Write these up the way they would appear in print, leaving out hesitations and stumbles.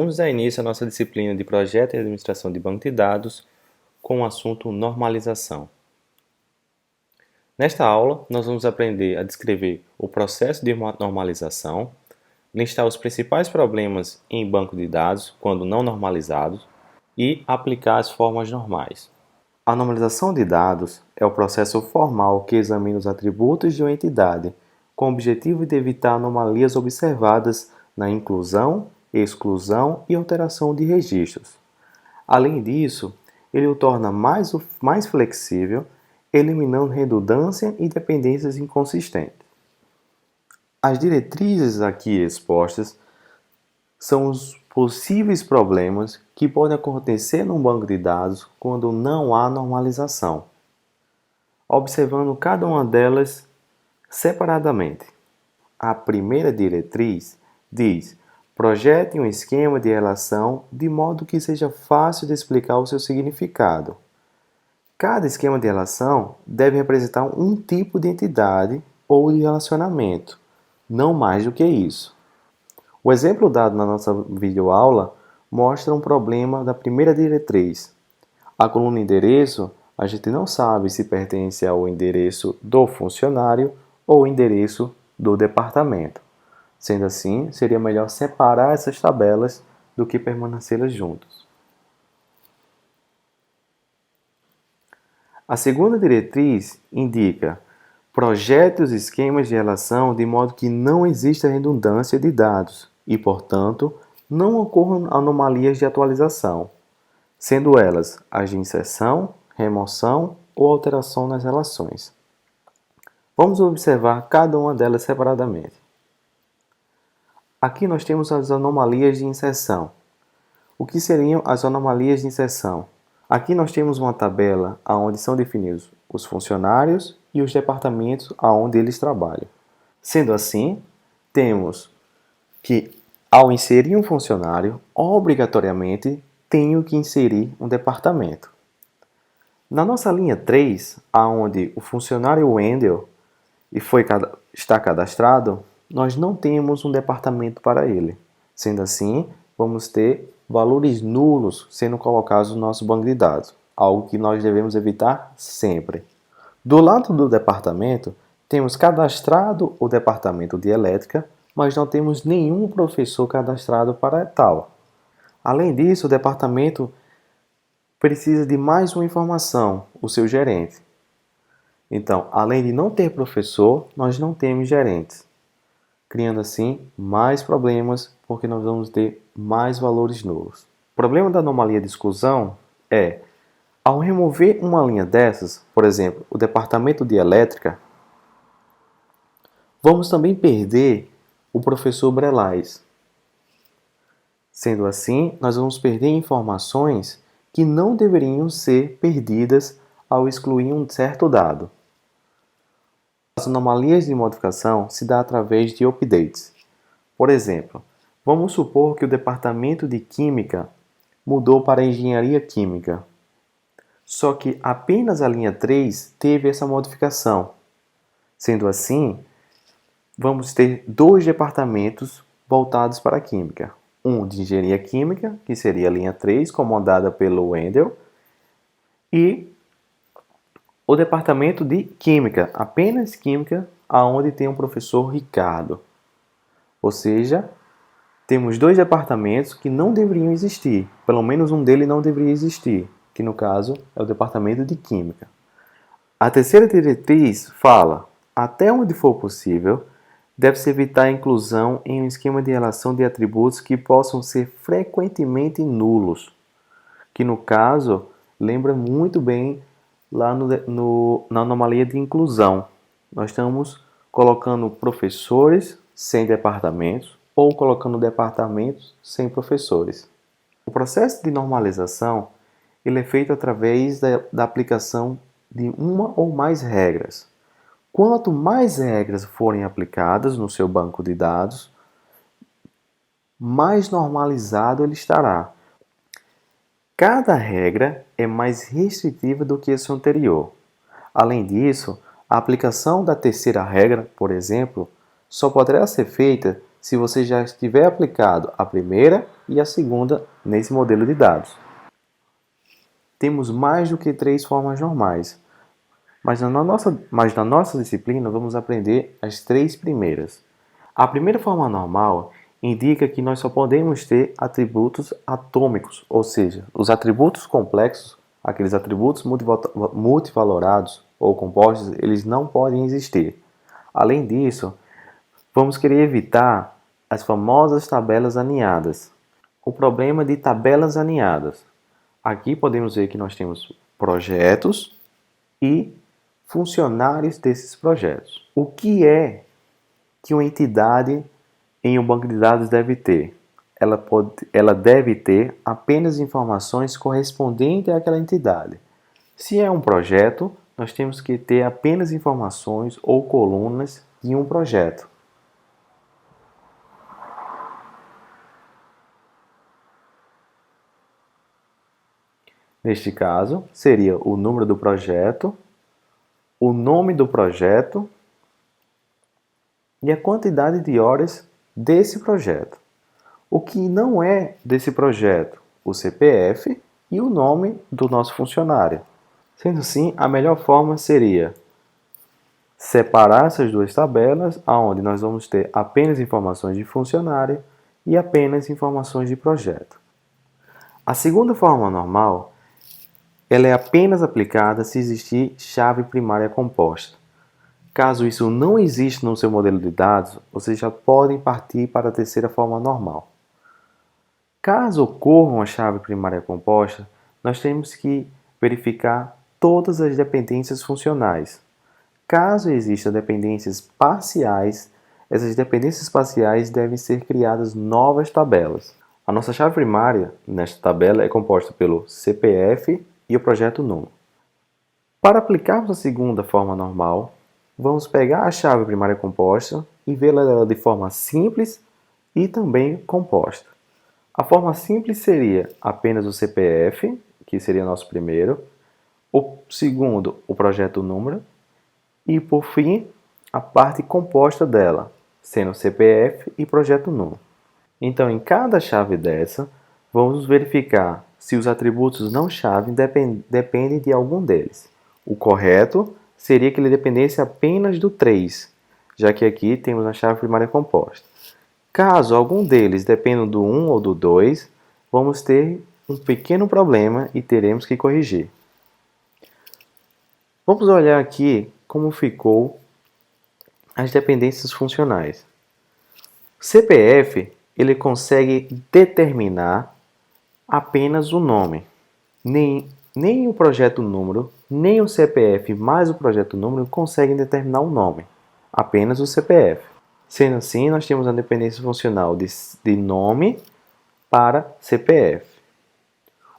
Vamos dar início à nossa disciplina de Projeto e Administração de Banco de Dados com o assunto Normalização. Nesta aula, nós vamos aprender a descrever o processo de normalização, listar os principais problemas em banco de dados quando não normalizados e aplicar as formas normais. A normalização de dados é o processo formal que examina os atributos de uma entidade com o objetivo de evitar anomalias observadas na inclusão, exclusão e alteração de registros. Além disso, ele o torna mais flexível, eliminando redundância e dependências inconsistentes. As diretrizes aqui expostas são os possíveis problemas que podem acontecer num banco de dados quando não há normalização, observando cada uma delas separadamente. A primeira diretriz diz: projete um esquema de relação de modo que seja fácil de explicar o seu significado. Cada esquema de relação deve representar um tipo de entidade ou de relacionamento, não mais do que isso. O exemplo dado na nossa videoaula mostra um problema da primeira diretriz. A coluna endereço, a gente não sabe se pertence ao endereço do funcionário ou endereço do departamento. Sendo assim, seria melhor separar essas tabelas do que permanecê-las juntas. A segunda diretriz indica: projete os esquemas de relação de modo que não exista redundância de dados e, portanto, não ocorram anomalias de atualização, sendo elas as de inserção, remoção ou alteração nas relações. Vamos observar cada uma delas separadamente. Aqui nós temos as anomalias de inserção. O que seriam as anomalias de inserção? Aqui nós temos uma tabela onde são definidos os funcionários e os departamentos onde eles trabalham. Sendo assim, temos que, ao inserir um funcionário, obrigatoriamente tenho que inserir um departamento. Na nossa linha 3, onde o funcionário Wendel está cadastrado, nós não temos um departamento para ele. Sendo assim, vamos ter valores nulos sendo colocados no nosso banco de dados, algo que nós devemos evitar sempre. Do lado do departamento, temos cadastrado o departamento de elétrica, mas não temos nenhum professor cadastrado para tal. Além disso, o departamento precisa de mais uma informação, o seu gerente. Então, além de não ter professor, nós não temos gerentes, criando assim mais problemas, porque nós vamos ter mais valores nulos. O problema da anomalia de exclusão é: ao remover uma linha dessas, por exemplo, o departamento de elétrica, vamos também perder o professor Brelais. Sendo assim, nós vamos perder informações que não deveriam ser perdidas ao excluir um certo dado. As anomalias de modificação se dão através de updates. Por exemplo, vamos supor que o departamento de Química mudou para Engenharia Química. Só que apenas a linha 3 teve essa modificação. Sendo assim, vamos ter dois departamentos voltados para a Química. Um de Engenharia Química, que seria a linha 3, comandada pelo Wendel, e o departamento de Química, apenas Química, onde tem o professor Ricardo. Ou seja, temos dois departamentos que não deveriam existir, pelo menos um deles não deveria existir, que no caso é o departamento de Química. A terceira diretriz fala: até onde for possível, deve-se evitar a inclusão em um esquema de relação de atributos que possam ser frequentemente nulos, que no caso lembra muito bem lá na anomalia de inclusão. Nós estamos colocando professores sem departamentos ou colocando departamentos sem professores. O processo de normalização ele é feito através da aplicação de uma ou mais regras. Quanto mais regras forem aplicadas no seu banco de dados, mais normalizado ele estará. Cada regra é mais restritiva do que a sua anterior. Além disso, a aplicação da terceira regra, por exemplo, só poderá ser feita se você já tiver aplicado a primeira e a segunda nesse modelo de dados. Temos mais do que 3 formas normais, mas na nossa disciplina vamos aprender as 3 primeiras. A primeira forma normal indica que nós só podemos ter atributos atômicos, ou seja, os atributos complexos, aqueles atributos multivalorados ou compostos, eles não podem existir. Além disso, vamos querer evitar as famosas tabelas aninhadas. O problema de tabelas aninhadas. Aqui podemos ver que nós temos projetos e funcionários desses projetos. O que é que uma entidade em um banco de dados deve ter? Ela deve ter apenas informações correspondentes àquela entidade. Se é um projeto, nós temos que ter apenas informações ou colunas de um projeto. Neste caso, seria o número do projeto, o nome do projeto e a quantidade de horas desse projeto. O que não é desse projeto? O CPF e o nome do nosso funcionário. Sendo assim, a melhor forma seria separar essas duas tabelas, onde nós vamos ter apenas informações de funcionário e apenas informações de projeto. A segunda forma normal, ela é apenas aplicada se existir chave primária composta. Caso isso não exista no seu modelo de dados, vocês já podem partir para a terceira forma normal. Caso ocorra uma chave primária composta, nós temos que verificar todas as dependências funcionais. Caso existam dependências parciais, essas dependências parciais devem ser criadas novas tabelas. A nossa chave primária nesta tabela é composta pelo CPF e o projeto número. Para aplicarmos a segunda forma normal, vamos pegar a chave primária composta e vê-la de forma simples e também composta. A forma simples seria apenas o CPF, que seria nosso primeiro, o segundo, o projeto número, e por fim, a parte composta dela, sendo CPF e projeto número. Então, em cada chave dessa, vamos verificar se os atributos não chave dependem de algum deles. O correto seria que ele dependesse apenas do 3, já que aqui temos a chave primária composta. Caso algum deles dependa do 1 ou do 2, vamos ter um pequeno problema e teremos que corrigir. Vamos olhar aqui como ficou as dependências funcionais. O CPF ele consegue determinar apenas o nome. Nem o projeto número, nem o CPF mais o projeto número conseguem determinar o nome, apenas o CPF. Sendo assim, nós temos a dependência funcional de nome para CPF.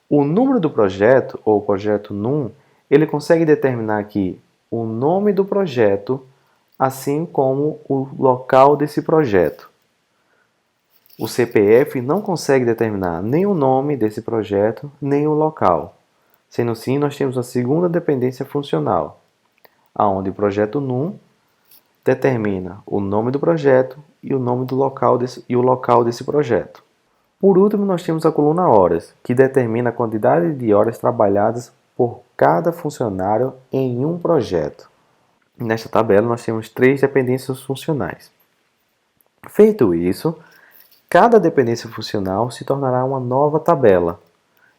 O número do projeto, ou projeto NUM, ele consegue determinar aqui o nome do projeto, assim como o local desse projeto. O CPF não consegue determinar nem o nome desse projeto, nem o local. Sendo assim, nós temos a segunda dependência funcional, onde o projeto NUM determina o nome do projeto e o nome do local desse projeto. Por último, nós temos a coluna horas, que determina a quantidade de horas trabalhadas por cada funcionário em um projeto. Nesta tabela, nós temos 3 dependências funcionais. Feito isso, cada dependência funcional se tornará uma nova tabela,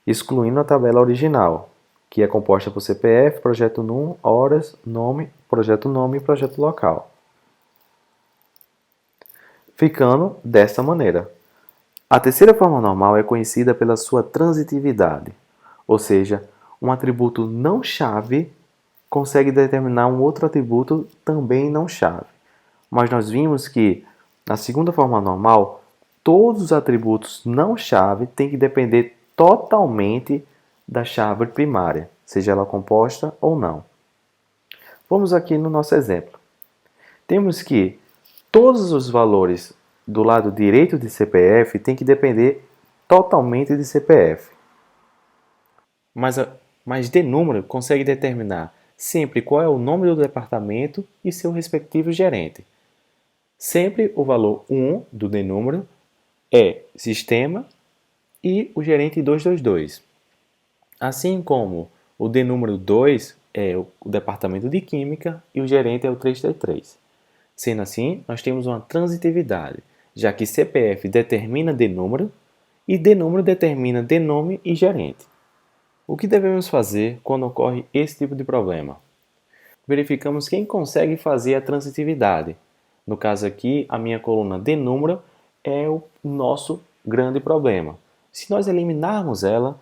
excluindo a tabela original, que é composta por CPF, projeto NUM, horas, nome, projeto nome e projeto local. Ficando desta maneira. A terceira forma normal é conhecida pela sua transitividade, ou seja, um atributo não chave consegue determinar um outro atributo também não chave. Mas nós vimos que, na segunda forma normal, todos os atributos não chave têm que depender totalmente da chave primária, seja ela composta ou não. Vamos aqui no nosso exemplo. Temos que todos os valores do lado direito de CPF têm que depender totalmente de CPF. Mas de número consegue determinar sempre qual é o nome do departamento e seu respectivo gerente. Sempre o valor 1 do de número é sistema e o gerente 222. Assim como o D número 2 é o departamento de Química e o gerente é o 333. Sendo assim, nós temos uma transitividade, já que CPF determina D número e D número determina D nome e gerente. O que devemos fazer quando ocorre esse tipo de problema? Verificamos quem consegue fazer a transitividade. No caso aqui, a minha coluna D número é o nosso grande problema. Se nós eliminarmos ela,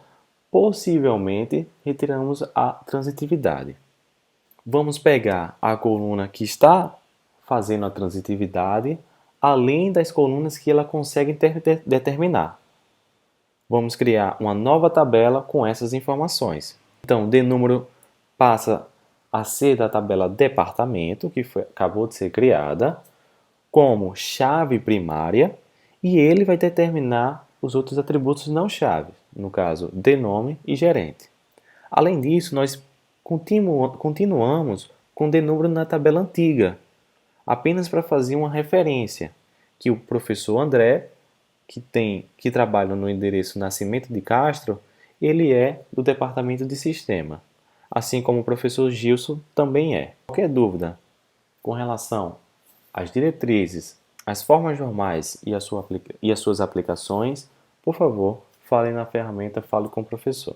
possivelmente retiramos a transitividade. Vamos pegar a coluna que está fazendo a transitividade, além das colunas que ela consegue determinar. Vamos criar uma nova tabela com essas informações. Então, D número passa a ser da tabela departamento, que acabou de ser criada, como chave primária, e ele vai determinar os outros atributos não chave, no caso, D nome e gerente. Além disso, nós continuamos com D número na tabela antiga, apenas para fazer uma referência, que o professor André, que trabalha no endereço Nascimento de Castro, ele é do departamento de sistema, assim como o professor Gilson também é. Qualquer dúvida com relação às diretrizes, às formas normais e as suas aplicações, por favor, fale na ferramenta Fale com o Professor.